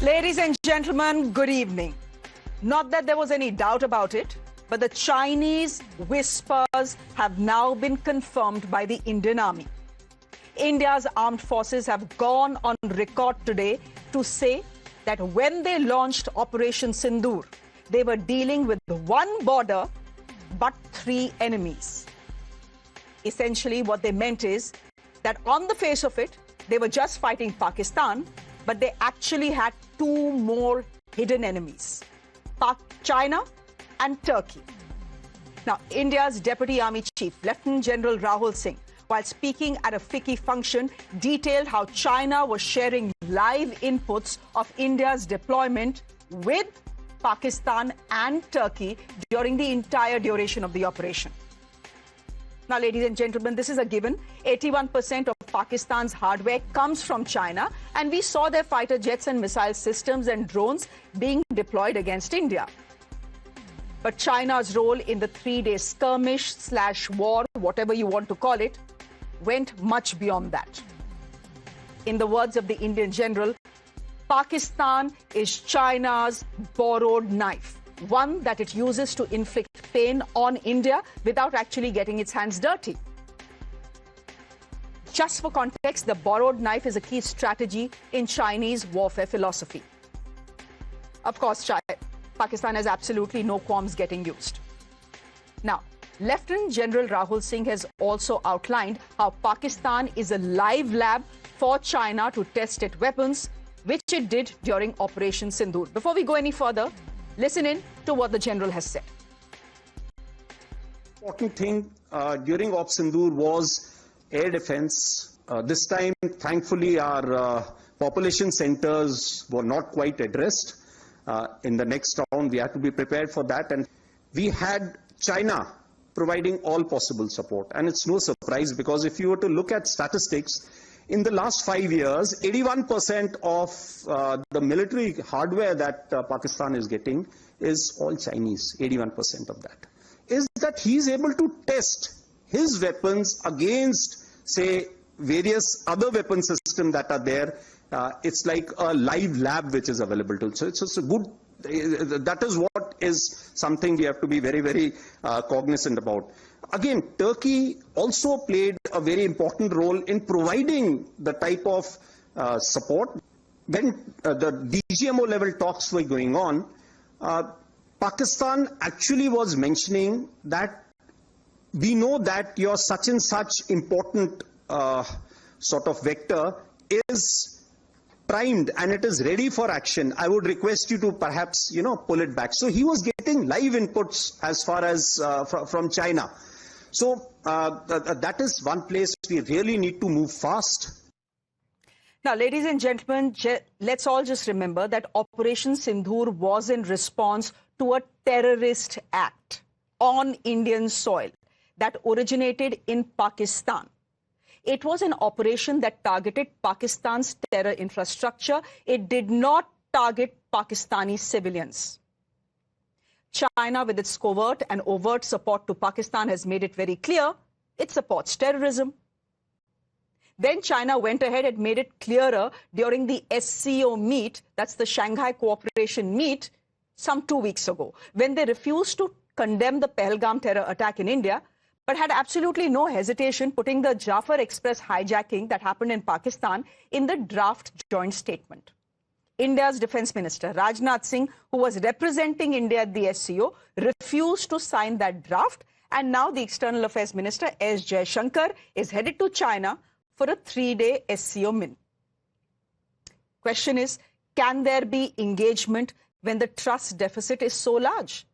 Ladies and gentlemen, good evening. Not that there was any doubt about it, but the Chinese whispers have now been confirmed by the Indian Army. India's armed forces have gone on record today to say that when they launched Operation Sindoor, they were dealing with one border but three enemies. Essentially, what they meant is that on the face of it, they were just fighting Pakistan, but they actually had two more hidden enemies, China and Turkey. Now, India's Deputy Army Chief, Lieutenant General Rahul Singh, while speaking at a FICCI function, detailed how China was sharing live inputs of India's deployment with Pakistan and Turkey during the entire duration of the operation. Now, ladies and gentlemen, this is a given. 81% of Pakistan's hardware comes from China, and we saw their fighter jets and missile systems and drones being deployed against India. But China's role in the three-day skirmish/war, whatever you want to call it, went much beyond that. In the words of the Indian general, Pakistan is China's borrowed knife, one that it uses to inflict pain on India without actually getting its hands dirty. Just for context, the borrowed knife is a key strategy in Chinese warfare philosophy. Of course, Pakistan has absolutely no qualms getting used. Now, Lieutenant General Rahul Singh has also outlined how Pakistan is a live lab for China to test its weapons, which it did during Operation Sindoor. Before we go any further, listen in to what the general has said. Important thing during Op Sindoor was air defense. This time, thankfully, our population centers were not quite addressed. In the next round, we had to be prepared for that. And we had China providing all possible support. And it's no surprise, because if you were to look at statistics, in the last 5 years, 81% of the military hardware that Pakistan is getting is all Chinese, 81% of that. Is that he's able to test his weapons against, say, various other weapon systems that are there. It's like a live lab which is available to. So it's a good, that is what is something we have to be very, very cognizant about. Again, Turkey also played a very important role in providing the type of support. When the DGMO level talks were going on, Pakistan actually was mentioning that we know that your such and such important sort of vector is primed and it is ready for action. I would request you to perhaps, pull it back. So he was getting live inputs as far as from China. So that is one place we really need to move fast. Now, ladies and gentlemen, let's all just remember that Operation Sindoor was in response to a terrorist act on Indian soil that originated in Pakistan. It was an operation that targeted Pakistan's terror infrastructure. It did not target Pakistani civilians. China, with its covert and overt support to Pakistan, has made it very clear it supports terrorism. Then China went ahead and made it clearer during the SCO meet, that's the Shanghai Cooperation meet, some 2 weeks ago, when they refused to condemn the Pahalgam terror attack in India, but had absolutely no hesitation putting the Jafar Express hijacking that happened in Pakistan in the draft joint statement. India's Defense Minister, Rajnath Singh, who was representing India at the SCO, refused to sign that draft. And now the External Affairs Minister, S. Jaishankar, is headed to China for a 3-day SCO min. Question is, can there be engagement when the trust deficit is so large?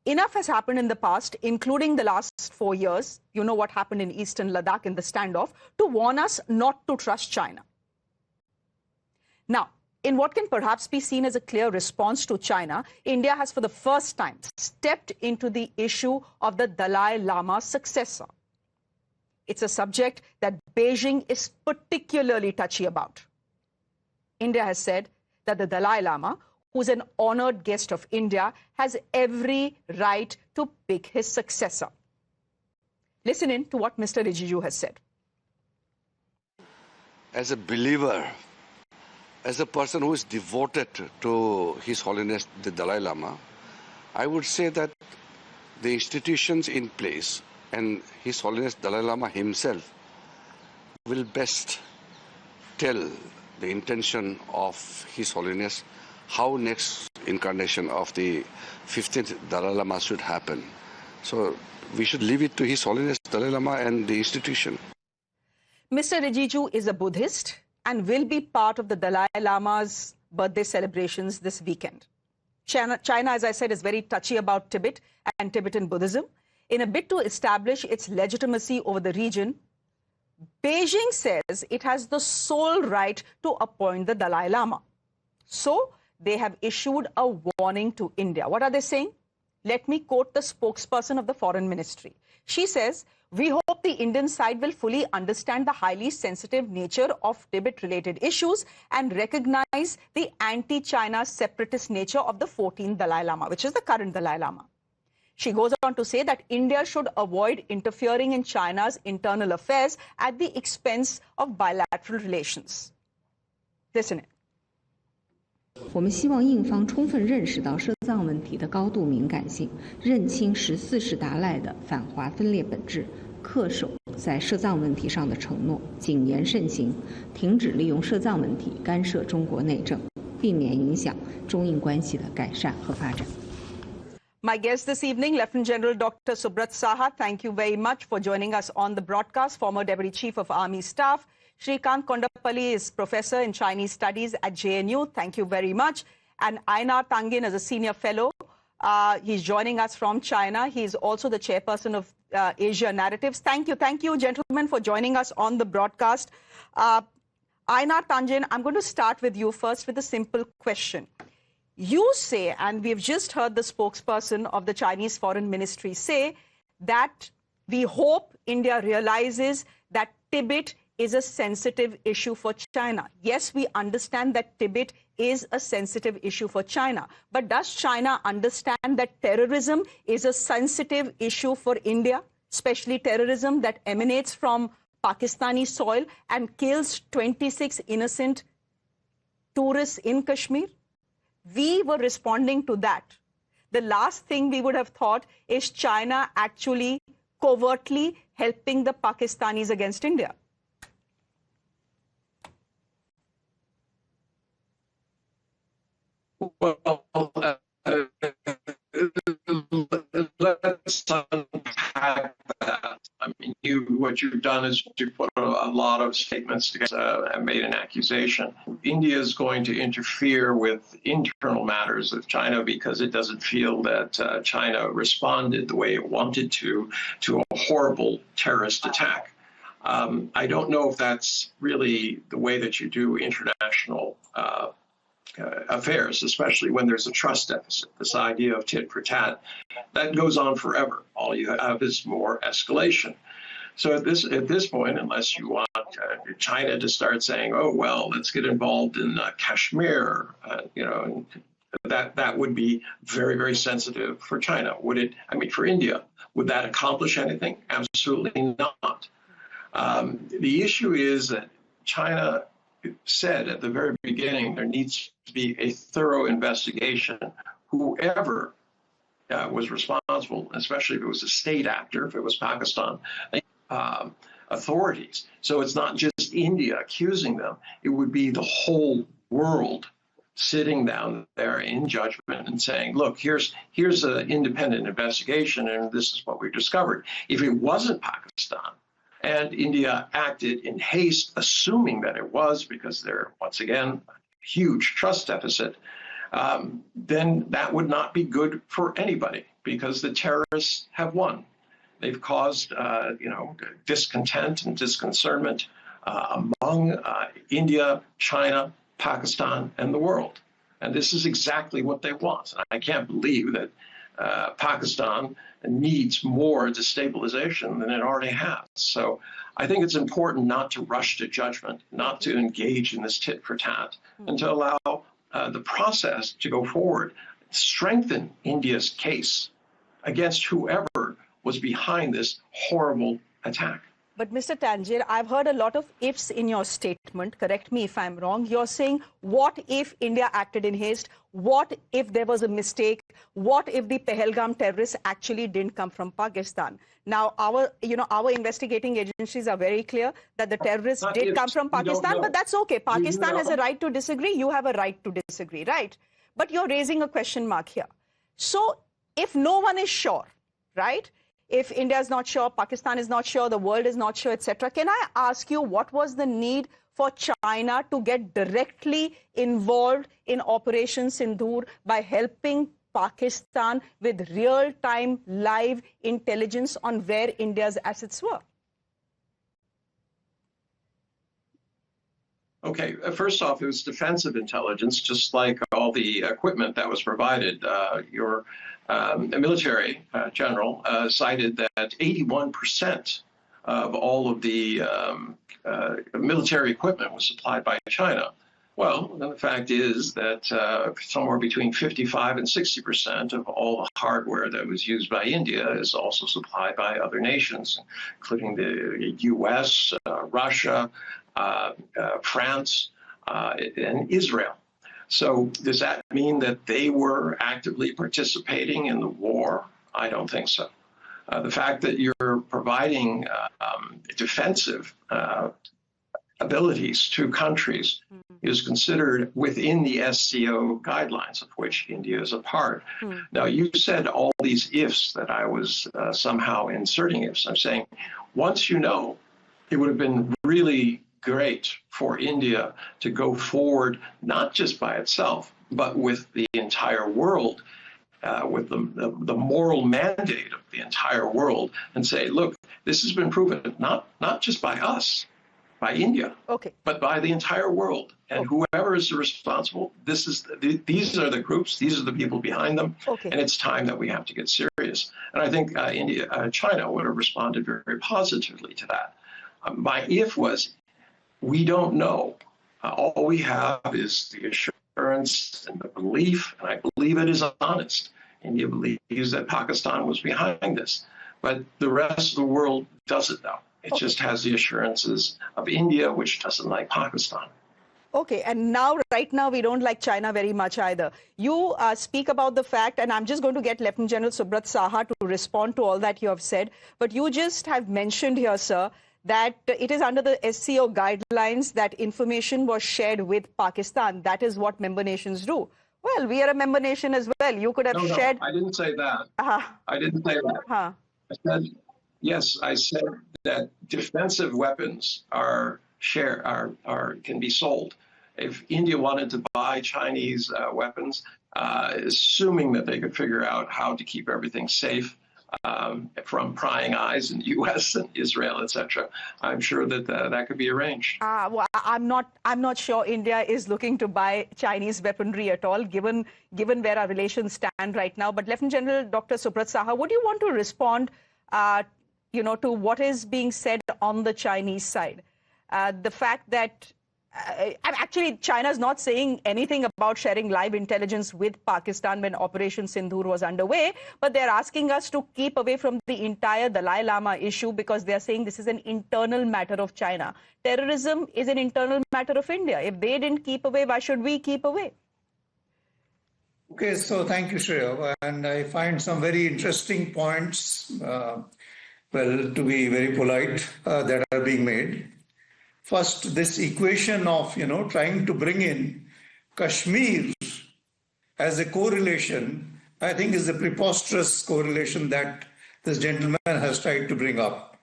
Enough has happened in the past, including the last 4 years. You know what happened in eastern Ladakh in the standoff, to warn us not to trust China. Now, in what can perhaps be seen as a clear response to China, India has for the first time stepped into the issue of the Dalai Lama's successor. It's a subject that Beijing is particularly touchy about. India has said that the Dalai Lama, who's an honored guest of India, has every right to pick his successor. Listen in to what Mr. Rijiju has said. As a believer, as a person who is devoted to His Holiness the Dalai Lama, I would say that the institutions in place and His Holiness Dalai Lama himself will best tell the intention of His Holiness how next incarnation of the 15th Dalai Lama should happen. So we should leave it to His Holiness Dalai Lama and the institution. Mr. Rijiju is a Buddhist and will be part of the Dalai Lama's birthday celebrations this weekend. China, as I said, is very touchy about Tibet and Tibetan Buddhism. In a bid to establish its legitimacy over the region, Beijing says it has the sole right to appoint the Dalai Lama. So they have issued a warning to India. What are they saying? Let me quote the spokesperson of the Foreign Ministry. She says, "We hope the Indian side will fully understand the highly sensitive nature of Tibet-related issues and recognize the anti-China separatist nature of the 14th Dalai Lama," which is the current Dalai Lama. She goes on to say that India should avoid interfering in China's internal affairs at the expense of bilateral relations. Listen in. 我们希望印方充分认识到涉藏问题的高度敏感性，认清14世达赖的反华分裂本质，恪守在涉藏问题上的承诺，谨言慎行，停止利用涉藏问题干涉中国内政，避免影响中印关系的改善和发展。 My guest this evening, Lieutenant General Dr. Subrat Saha, thank you very much for joining us on the broadcast. Former Deputy Chief of Army Staff, Shrikant Kondapalli is Professor in Chinese Studies at JNU. Thank you very much. And Ainar Tangin is a Senior Fellow. He's joining us from China. He's also the Chairperson of Asia Narratives. Thank you, gentlemen, for joining us on the broadcast. Ainar Tangin, I'm going to start with you first with a simple question. You say, and we've just heard the spokesperson of the Chinese Foreign Ministry say, that we hope India realizes that Tibet is a sensitive issue for China. Yes, we understand that Tibet is a sensitive issue for China. But does China understand that terrorism is a sensitive issue for India, especially terrorism that emanates from Pakistani soil and kills 26 innocent tourists in Kashmir? We were responding to that. The last thing we would have thought is China actually covertly helping the Pakistanis against India. Well, let's unpack that. I mean, what you've done is you put a lot of statements together and made an accusation. India is going to interfere with internal matters of China because it doesn't feel that China responded the way it wanted to a horrible terrorist attack. I don't know if that's really the way that you do international affairs, especially when there's a trust deficit. This idea of tit for tat, that goes on forever. All you have is more escalation. So at this point, unless you want China to start saying, "Oh well, let's get involved in Kashmir," that would be very, very sensitive for China. Would it? I mean, for India, would that accomplish anything? Absolutely not. The issue is that China said at the very beginning there needs to be a thorough investigation. Whoever was responsible, especially if it was a state actor, if it was Pakistan, authorities. So it's not just India accusing them. It would be the whole world sitting down there in judgment and saying, look, here's an independent investigation and this is what we discovered. If it wasn't Pakistan, and India acted in haste, assuming that it was, because they're, once again, a huge trust deficit, then that would not be good for anybody, because the terrorists have won. They've caused, discontent and disconcernment among India, China, Pakistan, and the world. And this is exactly what they want. I can't believe that Pakistan needs more destabilization than it already has. So I think it's important not to rush to judgment, not to engage in this tit for tat, and to allow the process to go forward, strengthen India's case against whoever was behind this horrible attack. But Mr. Tanjir, I've heard a lot of ifs in your statement. Correct me if I'm wrong. You're saying, what if India acted in haste? What if there was a mistake? What if the Pahalgam terrorists actually didn't come from Pakistan? Now, our investigating agencies are very clear that the terrorists did come from Pakistan, but that's okay. Pakistan has a right to disagree. You have a right to disagree, right? But you're raising a question mark here. So if no one is sure, right? If India is not sure, Pakistan is not sure, the world is not sure, etc. Can I ask you, what was the need for China to get directly involved in Operation Sindoor by helping Pakistan with real-time live intelligence on where India's assets were? Okay, first off, it was defensive intelligence, just like all the equipment that was provided. Your military general cited that 81% of all of the military equipment was supplied by China. Well, the fact is that somewhere between 55 and 60% of all the hardware that was used by India is also supplied by other nations, including the US, Russia, France, and Israel. So does that mean that they were actively participating in the war? I don't think so. The fact that you're providing defensive abilities to countries is considered within the SCO guidelines, of which India is a part. Now, you said all these ifs that I was somehow inserting ifs. I'm saying, once you know, it would have been really great for India to go forward, not just by itself, but with the entire world, with the moral mandate of the entire world, and say, look, this has been proven not just by us, by India, but by the entire world. And whoever is responsible, these are the groups, these are the people behind them, and it's time that we have to get serious. And I think China would have responded very, very positively to that. My if was, we don't know. All we have is the assurance and the belief, and I believe it is honest. India believes that Pakistan was behind this, but the rest of the world doesn't know. It just has the assurances of India, which doesn't like Pakistan. Okay, and now, right now, we don't like China very much either. You speak about the fact, and I'm just going to get Lieutenant General Subrat Saha to respond to all that you have said, but you just have mentioned here, sir, that it is under the SCO guidelines that information was shared with Pakistan. That is what member nations do. Well, we are a member nation as well. You could have shared... No, I didn't say that. I didn't say that. I said, yes, I said that defensive weapons can be sold. If India wanted to buy Chinese weapons, assuming that they could figure out how to keep everything safe, from prying eyes in the U.S. and Israel, etc. I'm sure that that could be arranged. Well, I'm not sure India is looking to buy Chinese weaponry at all, given where our relations stand right now. But Lieutenant General Dr. Subrat Saha, would you want to respond, to what is being said on the Chinese side? The fact that actually, China is not saying anything about sharing live intelligence with Pakistan when Operation Sindoor was underway, but they're asking us to keep away from the entire Dalai Lama issue because they're saying this is an internal matter of China. Terrorism is an internal matter of India. If they didn't keep away, why should we keep away? Okay, so thank you, Shreya. And I find some very interesting points, to be very polite, that are being made. First, this equation of, trying to bring in Kashmir as a correlation, I think is a preposterous correlation that this gentleman has tried to bring up.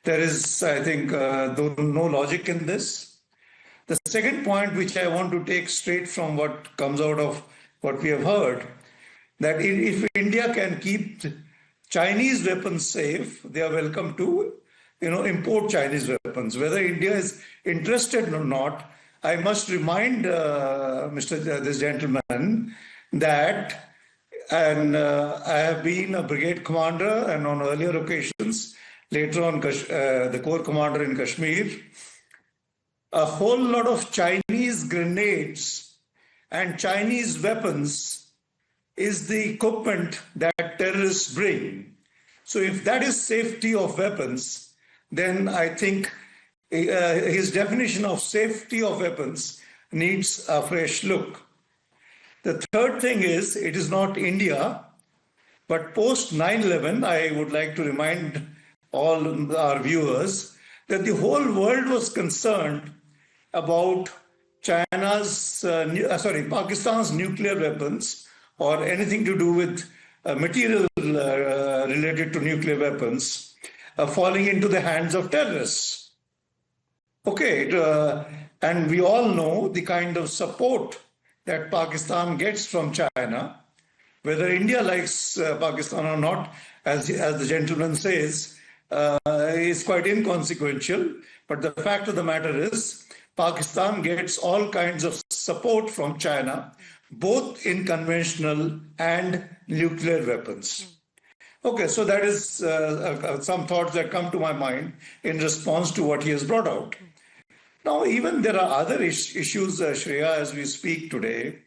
There is, I think, no logic in this. The second point, which I want to take straight from what comes out of what we have heard, that if India can keep Chinese weapons safe, they are welcome to import Chinese weapons. Whether India is interested or not, I must remind this gentleman that, and I have been a brigade commander, and on earlier occasions, later on the corps commander in Kashmir, a whole lot of Chinese grenades and Chinese weapons is the equipment that terrorists bring. So if that is safety of weapons, then I think his definition of safety of weapons needs a fresh look. The third thing is, it is not India, but post 9/11, I would like to remind all our viewers that the whole world was concerned about Pakistan's nuclear weapons or anything to do with material related to nuclear weapons falling into the hands of terrorists. Okay, and we all know the kind of support that Pakistan gets from China. Whether India likes Pakistan or not, as the gentleman says, is quite inconsequential. But the fact of the matter is, Pakistan gets all kinds of support from China, both in conventional and nuclear weapons. Okay, so that is some thoughts that come to my mind in response to what he has brought out. Now, even there are other issues, Shreya, as we speak today.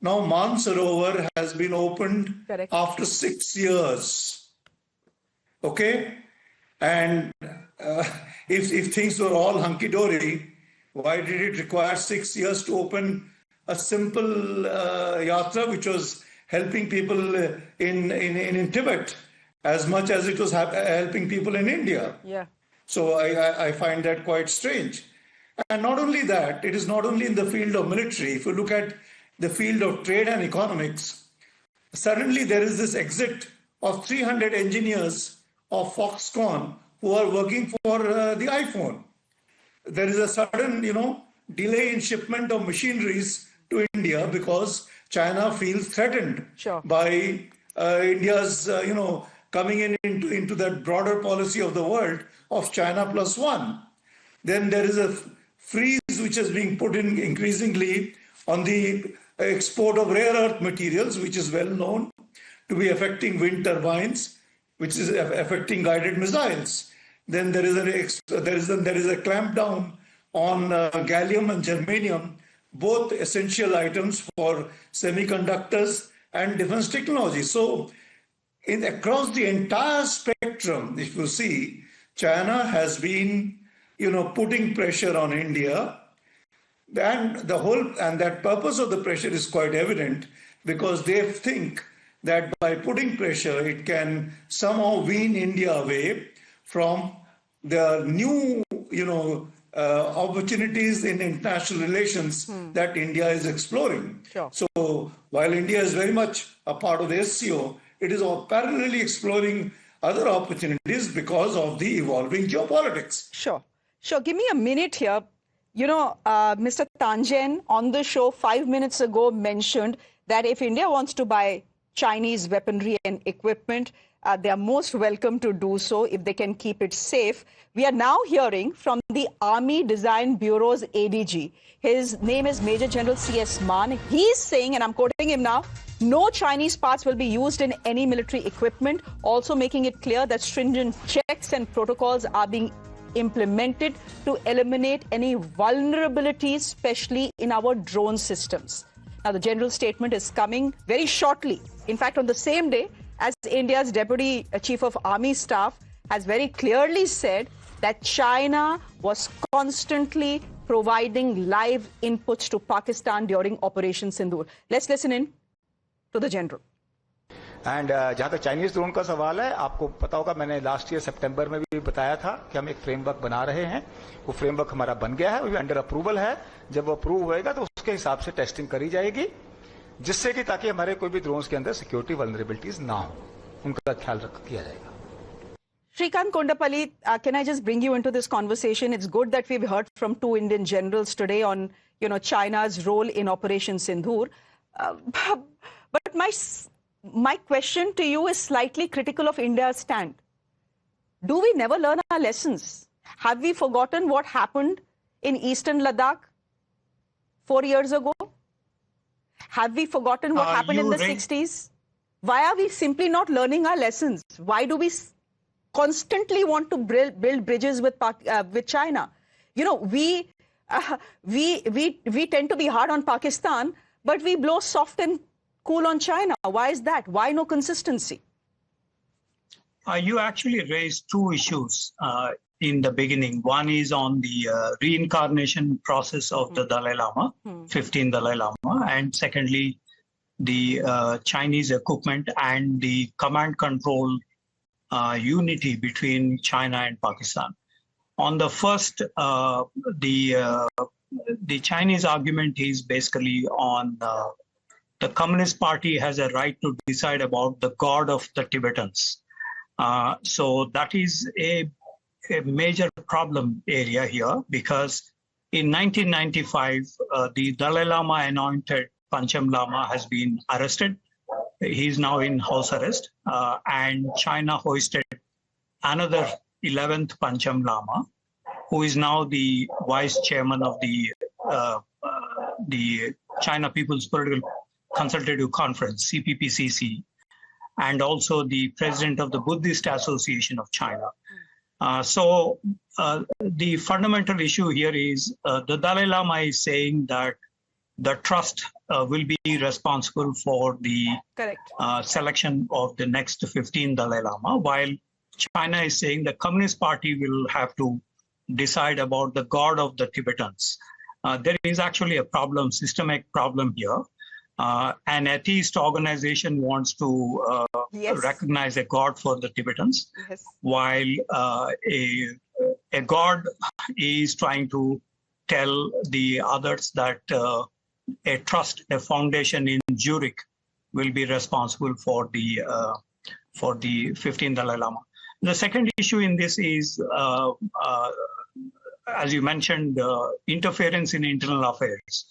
Now, Mansarovar has been opened after 6 years. Okay? And if things were all hunky-dory, why did it require 6 years to open a simple yatra which was helping people in Tibet as much as it was helping people in India? Yeah. So I find that quite strange. And not only that, it is not only in the field of military. If you look at the field of trade and economics, suddenly there is this exit of 300 engineers of Foxconn who are working for the iPhone. There is a sudden, delay in shipment of machineries to India because China feels threatened by India's, coming into that broader policy of the world of China plus one. Then there is a freeze which is being put in increasingly on the export of rare earth materials, which is well known to be affecting wind turbines, which is affecting guided missiles. Then there is a clampdown on gallium and germanium, both essential items for semiconductors and defense technology. So across the entire spectrum, if you see, China has been putting pressure on India, and that purpose of the pressure is quite evident because they think that by putting pressure, it can somehow wean India away from the new, opportunities in international relations that India is exploring. Sure. So while India is very much a part of the SCO, it is parallelly exploring other opportunities because of the evolving geopolitics. Sure. Give me a minute here. Mr. Tangen on the show 5 minutes ago mentioned that if India wants to buy Chinese weaponry and equipment, they are most welcome to do so if they can keep it safe. We are now hearing from the Army Design Bureau's ADG. His name is Major General C.S. Maan. He's saying, and I'm quoting him now, no Chinese parts will be used in any military equipment, also making it clear that stringent checks and protocols are being implemented to eliminate any vulnerabilities, especially in our drone systems. Now, the general statement is coming very shortly. In fact, on the same day as India's Deputy Chief of Army Staff has very clearly said that China was constantly providing live inputs to Pakistan during Operation Sindoor. Let's listen in to the general. And जहां तक Chinese drone का सवाल है, आपको पता होगा मैंने last year सितंबर में भी बताया था कि हम एक फ्रेमवर्क बना रहे हैं. वो फ्रेमवर्क हमारा बन गया है, वो अंडर अप्रूवल है. जब वो अप्रूव होएगा तो उसके हिसाब से टेस्टिंग करी जाएगी, जिससे कि ताकि हमारे कोई भी ड्रोन्स के अंदर सिक्योरिटी वल्नरेबिलिटीज ना हो, उनका ख्याल किया जाएगा. Shrikant Kondapalli, can I just bring you into this conversation? It's good that we've heard from two Indian generals today on, China's role in Operation Sindoor. But my question to you is slightly critical of India's stand. Do we never learn our lessons? Have we forgotten what happened in eastern Ladakh 4 years ago? Have we forgotten what happened in the 60s? Why are we simply not learning our lessons? Why do we constantly want to build bridges with China? We tend to be hard on Pakistan, but we blow soft and cool on China. Why is that? Why no consistency? You actually raised two issues in the beginning. One is on the reincarnation process of the Dalai Lama, 15th Dalai Lama, and secondly, the Chinese equipment and the command control unity between China and Pakistan. On the first, the Chinese argument is basically on the Communist Party has a right to decide about the God of the Tibetans. So that is a major problem area here, because in 1995, the Dalai Lama anointed Pancham Lama has been arrested. He is now in house arrest, and China hoisted another 11th Pancham Lama, who is now the vice chairman of the China People's Political Consultative Conference, CPPCC, and also the president of the Buddhist Association of China. So the fundamental issue here is the Dalai Lama is saying that the trust will be responsible for the selection of the next 15 Dalai Lama, while China is saying the Communist Party will have to decide about the God of the Tibetans. There is actually a problem, systemic problem here. An atheist organization wants to recognize a God for the Tibetans, while a God is trying to tell the others that a trust, a foundation in Zurich will be responsible for the 15th Dalai Lama. The second issue in this is, as you mentioned, interference in internal affairs.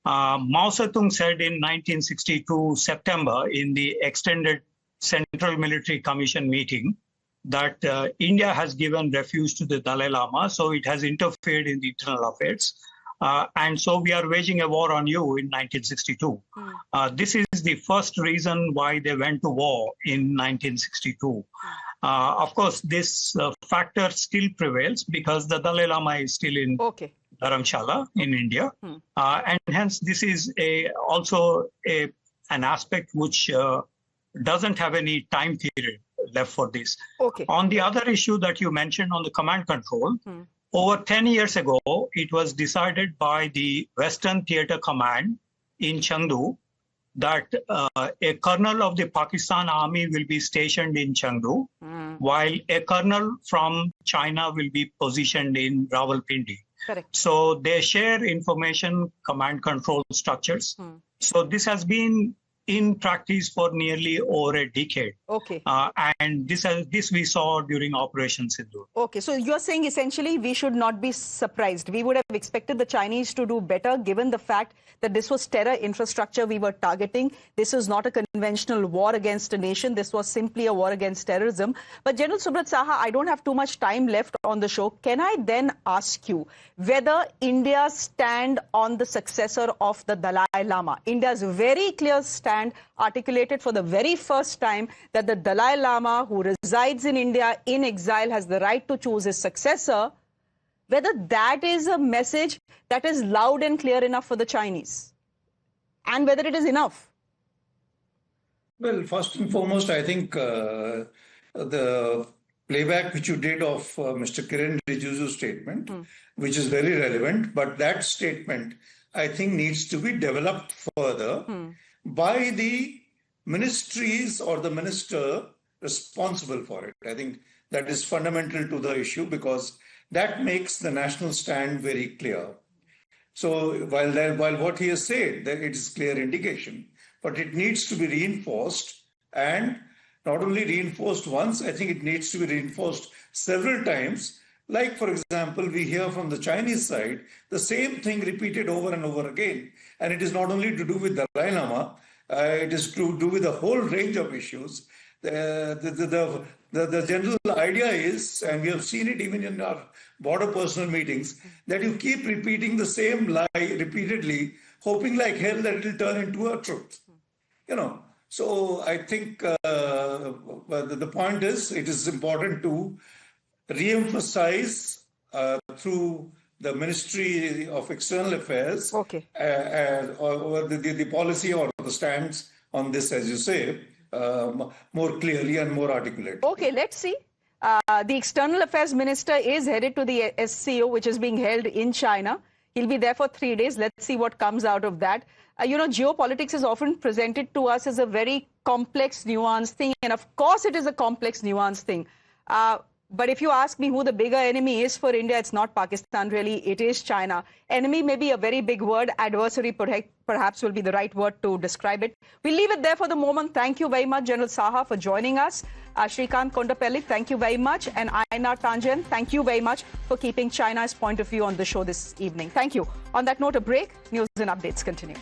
Mao Zedong said in 1962 September in the extended Central Military Commission meeting that India has given refuge to the Dalai Lama, so it has interfered in the internal affairs. And so we are waging a war on you in 1962. This is the first reason why they went to war in 1962. Of course, this factor still prevails because the Dalai Lama is still in Dharamshala in India. And hence, this is also an aspect which doesn't have any time period left for this. On the other issue that you mentioned on the command control, over 10 years ago, it was decided by the Western Theatre Command in Chengdu that a colonel of the Pakistan Army will be stationed in Chengdu, while a colonel from China will be positioned in Rawalpindi. So they share information command control structures. So this has been in practice for nearly over a decade. And this we saw during Operation Sindoor. So you're saying essentially we should not be surprised. We would have expected the Chinese to do better given the fact that this was terror infrastructure we were targeting. This is not a conventional war against a nation. This was simply a war against terrorism. But General Subrat Saha, I don't have too much time left on the show. Can I then ask you whether India's stand on the successor of the Dalai Lama, India's very clear stand articulated for the very first time that the Dalai Lama, who resides in India in exile, has the right to choose his successor, whether that is a message that is loud and clear enough for the Chinese, and whether it is enough? Well, first and foremost, I think the playback which you did of Mr. Kiren Rijiju's statement, which is very relevant, but that statement, I think, needs to be developed further by the ministries or the minister responsible for it. I think that is fundamental to the issue because that makes the national stand very clear. So while what he has said, that it is clear indication, but it needs to be reinforced, and not only reinforced once, I think it needs to be reinforced several times. Like, for example, we hear from the Chinese side, the same thing repeated over and over again. And it is not only to do with Dalai Lama, it is to do with a whole range of issues. The general idea is, and we have seen it even in our border personal meetings, that you keep repeating the same lie repeatedly, hoping like hell that it will turn into a truth. So I think the point is, it is important to re-emphasize through the Ministry of External Affairs or the policy or the stance on this, as you say, more clearly and more articulate. Let's see. The External Affairs Minister is headed to the SCO, which is being held in China. He'll be there for 3 days. Let's see what comes out of that. Geopolitics is often presented to us as a very complex, nuanced thing. And of course, it is a complex, nuanced thing. But if you ask me who the bigger enemy is for India, it's not Pakistan, really. It is China. Enemy may be a very big word. Adversary perhaps will be the right word to describe it. We'll leave it there for the moment. Thank you very much, General Saha, for joining us. Shrikant Kondapelli, thank you very much. And Ainar Tanjan, thank you very much for keeping China's point of view on the show this evening. Thank you. On that note, a break. News and updates continue.